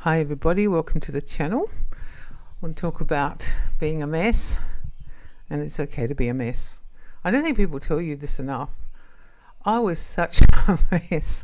Hi everybody, welcome to the channel. I want to talk about being a mess, and it's okay to be a mess. I don't think people tell you this enough. I was such a mess.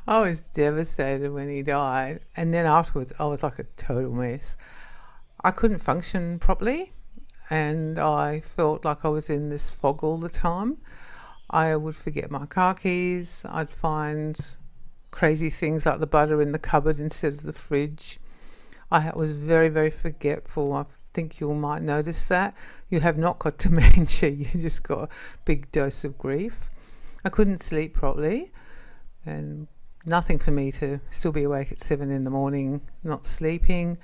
I was devastated when he died, and then afterwards I was like a total mess. I couldn't function properly, and I felt like I was in this fog all the time. I would forget my car keys. I'd find crazy things like the butter in the cupboard instead of the fridge. I was very, very forgetful. I think you might notice that. You have not got dementia, you just got a big dose of grief. I couldn't sleep properly, and nothing for me to still be awake at 7 in the morning, not sleeping.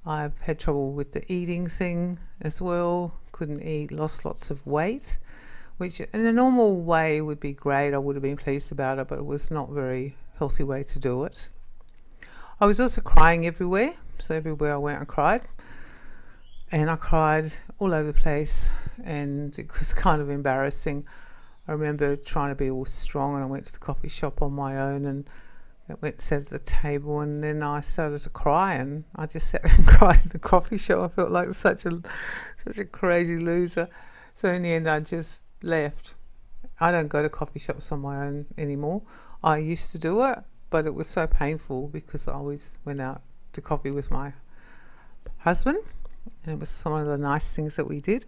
I've had trouble with the eating thing as well. Couldn't eat, lost lots of weight, which in a normal way would be great. I would have been pleased about it, but it was not very healthy way to do it. I was also crying everywhere, so everywhere I went I cried, and I cried all over the place, and it was kind of embarrassing. I remember trying to be all strong, and I went to the coffee shop on my own and I went and sat at the table, and then I started to cry, and I just sat and cried in the coffee shop. I felt like such a crazy loser. So in the end I just left. I don't go to coffee shops on my own anymore. I used to do it, but it was so painful because I always went out to coffee with my husband, and it was one of the nice things that we did.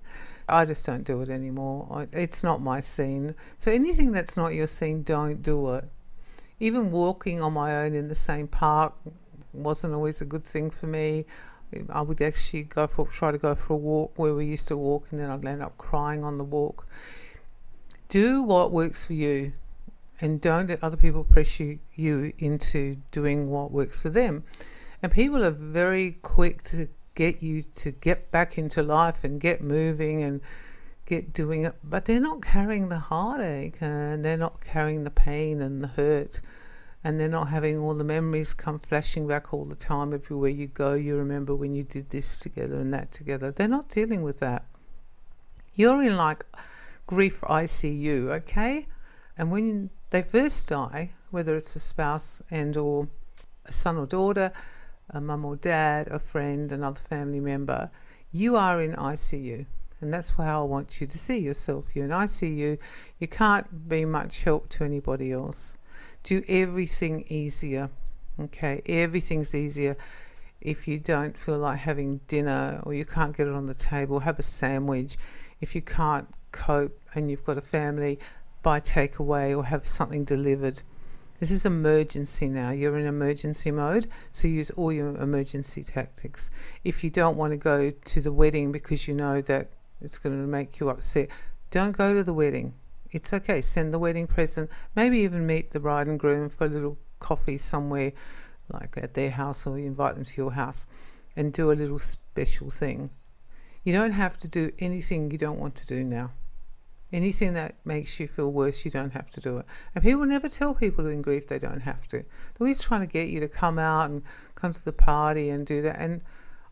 I just don't do it anymore. It's not my scene. So anything that's not your scene, don't do it. Even walking on my own in the same park wasn't always a good thing for me. I would actually try to go for a walk where we used to walk, and then I'd end up crying on the walk. Do what works for you, and don't let other people pressure you into doing what works for them. And people are very quick to get you to get back into life and get moving and get doing it, but they're not carrying the heartache, and they're not carrying the pain and the hurt, and they're not having all the memories come flashing back all the time. Everywhere you go, you remember when you did this together and that together. They're not dealing with that. You're in like grief ICU, okay? And when they first die, whether it's a spouse and or a son or daughter, a mum or dad, a friend, another family member, you are in ICU. And that's how I want you to see yourself. You're in ICU. You can't be much help to anybody else. Do everything easier, okay? Everything's easier. If you don't feel like having dinner, or you can't get it on the table, have a sandwich. If you can't cope and you've got a family, buy takeaway or have something delivered. This is emergency now. You're in emergency mode, so use all your emergency tactics. If you don't want to go to the wedding because you know that it's going to make you upset, don't go to the wedding. It's okay. Send the wedding present. Maybe even meet the bride and groom for a little coffee somewhere, like at their house, or you invite them to your house and do a little special thing. You don't have to do anything you don't want to do now. Anything that makes you feel worse, you don't have to do it. And people never tell people in grief they don't have to. They're always trying to get you to come out and come to the party and do that. And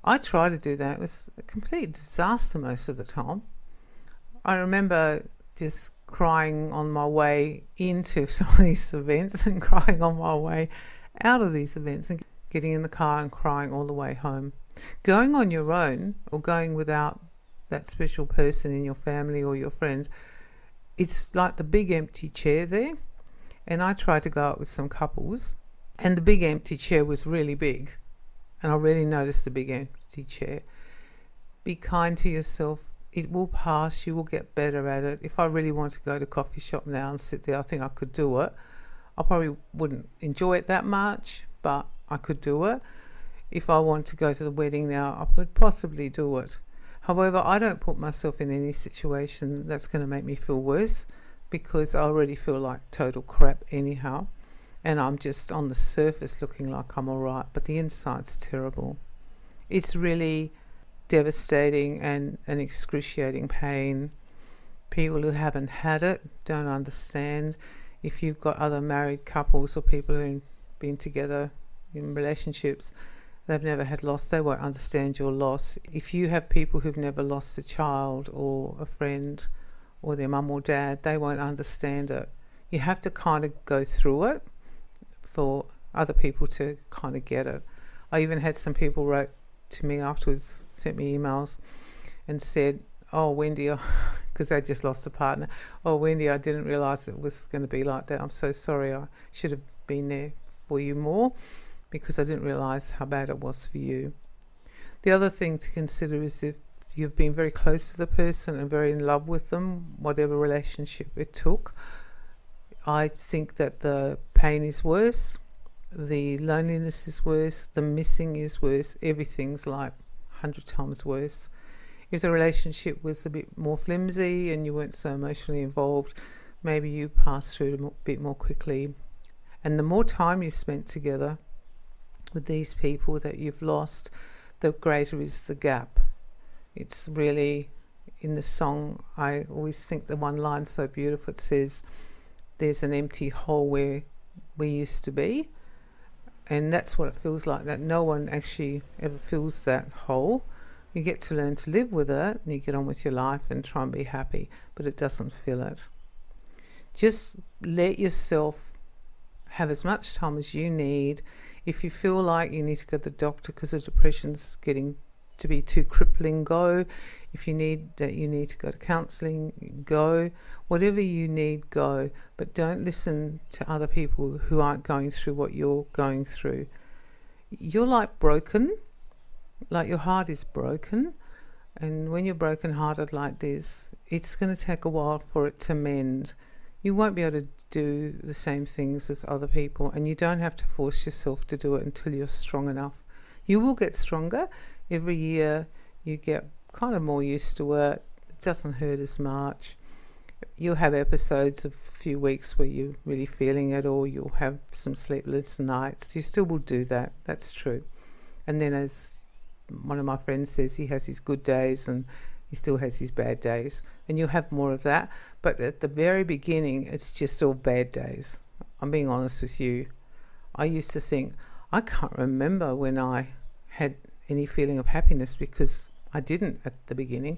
I try to do that. It was a complete disaster most of the time. I remember just crying on my way into some of these events and crying on my way out of these events, and getting in the car and crying all the way home. Going on your own, or going without that special person in your family or your friend, it's like the big empty chair there. And I tried to go out with some couples, and the big empty chair was really big, and I really noticed the big empty chair. Be kind to yourself. It will pass. You will get better at it. If I really want to go to a coffee shop now and sit there, I think I could do it. I probably wouldn't enjoy it that much, but I could do it. If I want to go to the wedding now, I could possibly do it. However, I don't put myself in any situation that's going to make me feel worse, because I already feel like total crap anyhow, and I'm just on the surface looking like I'm alright, but the inside's terrible. It's really devastating and an excruciating pain. People who haven't had it don't understand. If you've got other married couples or people who've been together in relationships, they've never had loss, they won't understand your loss. If you have people who've never lost a child or a friend or their mum or dad, they won't understand it. You have to kind of go through it for other people to kind of get it. I even had some people wrote to me afterwards, sent me emails and said, oh, Wendy, because they just lost a partner. Oh, Wendy, I didn't realise it was going to be like that. I'm so sorry. I should have been there for you more because I didn't realise how bad it was for you. The other thing to consider is if you've been very close to the person and very in love with them, whatever relationship it took, I think that the pain is worse, the loneliness is worse, the missing is worse, everything's like 100 times worse. If the relationship was a bit more flimsy and you weren't so emotionally involved, maybe you passed through it a bit more quickly. And the more time you spent together with these people that you've lost, the greater is the gap. It's really, in the song, I always think the one line's so beautiful. It says, there's an empty hole where we used to be. And that's what it feels like, that no one actually ever fills that hole. You get to learn to live with it and you get on with your life and try and be happy, but it doesn't fill it. Just let yourself have as much time as you need. If you feel like you need to go to the doctor because the depression's getting to be too crippling, go. If you need to go to counselling, go. Whatever you need, go. But don't listen to other people who aren't going through what you're going through. You're like broken, like your heart is broken. And when you're broken hearted like this, it's going to take a while for it to mend. You won't be able to do the same things as other people, and you don't have to force yourself to do it until you're strong enough. You will get stronger. Every year you get kind of more used to it. It doesn't hurt as much. You'll have episodes of a few weeks where you're really feeling it, or you'll have some sleepless nights. You still will do that. That's true. And then, as one of my friends says, he has his good days and he still has his bad days, and you'll have more of that. But at the very beginning, it's just all bad days. I'm being honest with you. I used to think, I can't remember when I had any feeling of happiness, because I didn't at the beginning.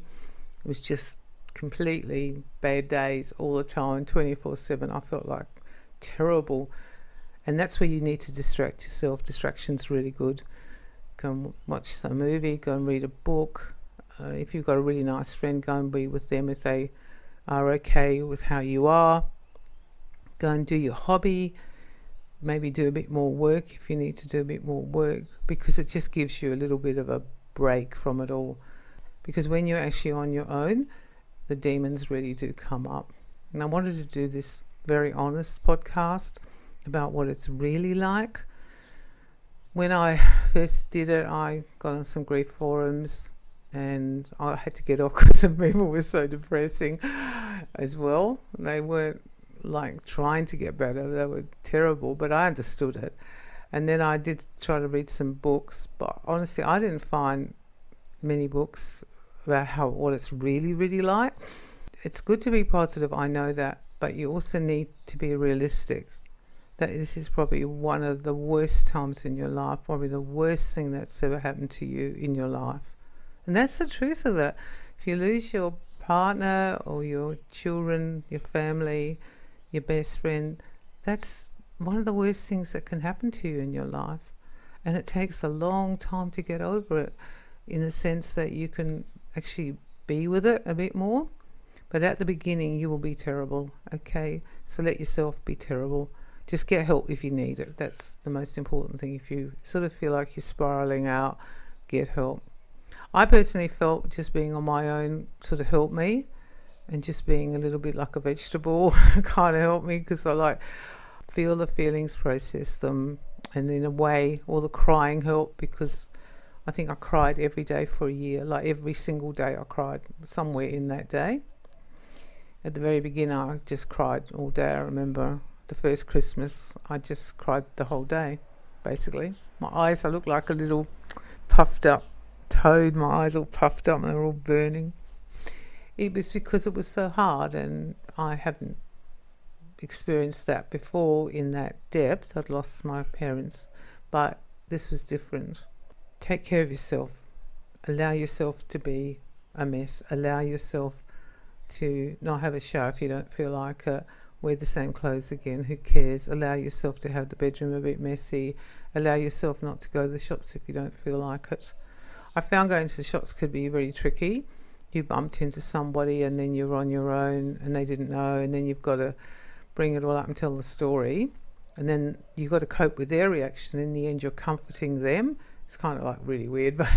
It was just completely bad days all the time, 24/7. I felt like terrible. And that's where you need to distract yourself. Distraction's really good. Go and watch some movie, go and read a book. If you've got a really nice friend, go and be with them if they are okay with how you are. Go and do your hobby. Maybe do a bit more work if you need to do a bit more work, because it just gives you a little bit of a break from it all. Because when you're actually on your own, the demons really do come up. And I wanted to do this very honest podcast about what it's really like. When I first did it, I got on some grief forums, and I had to get off because the people were so depressing as well. They weren't like trying to get better, they were terrible, but I understood it. And then I did try to read some books, but honestly I didn't find many books about what it's really, really like. It's good to be positive, I know that, but you also need to be realistic. That this is probably one of the worst times in your life, probably the worst thing that's ever happened to you in your life. And that's the truth of it. If you lose your partner or your children, your family, your best friend, that's one of the worst things that can happen to you in your life. And it takes a long time to get over it, in the sense that you can actually be with it a bit more. But at the beginning you will be terrible, okay? So let yourself be terrible. Just get help if you need it. That's the most important thing. If you sort of feel like you're spiraling out, get help. I personally felt just being on my own sort of helped me, and just being a little bit like a vegetable kind of helped me, because I like feel the feelings, process them, and in a way all the crying helped, because I think I cried every day for a year. Like every single day I cried somewhere in that day. At the very beginning I just cried all day. I remember the first Christmas I just cried the whole day, basically. My eyes, I looked like a little puffed up toad. My eyes all puffed up and they were all burning. It was because it was so hard, and I haven't experienced that before in that depth. I'd lost my parents, but this was different. Take care of yourself. Allow yourself to be a mess. Allow yourself to not have a shower if you don't feel like it, wear the same clothes again. Who cares? Allow yourself to have the bedroom a bit messy. Allow yourself not to go to the shops if you don't feel like it. I found going to the shops could be very tricky. You bumped into somebody and then you're on your own and they didn't know, and then you've got to bring it all up and tell the story, and then you've got to cope with their reaction. In the end, you're comforting them. It's kind of like really weird, but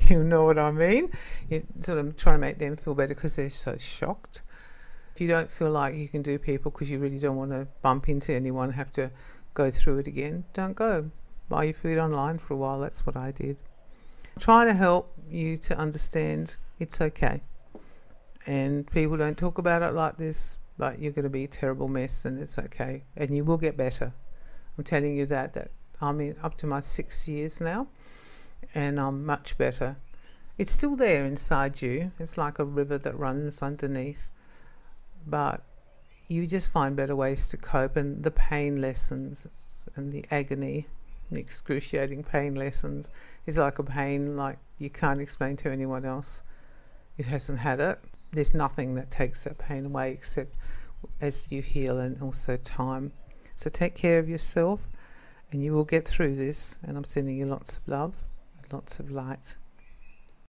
you know what I mean. You sort of try to make them feel better because they're so shocked. If you don't feel like you can do people because you really don't want to bump into anyone, have to go through it again, don't go. Buy your food online for a while. That's what I did. I'm trying to help you to understand it's okay. And people don't talk about it like this, but you're going to be a terrible mess and it's okay. And you will get better. I'm telling you that I'm up to my 6 years now and I'm much better. It's still there inside you. It's like a river that runs underneath. But you just find better ways to cope, and the pain lessens and the agony, the excruciating pain lessons is like a pain like you can't explain to anyone else who hasn't had it. There's nothing that takes that pain away except as you heal, and also time. So take care of yourself and you will get through this, and I'm sending you lots of love and lots of light.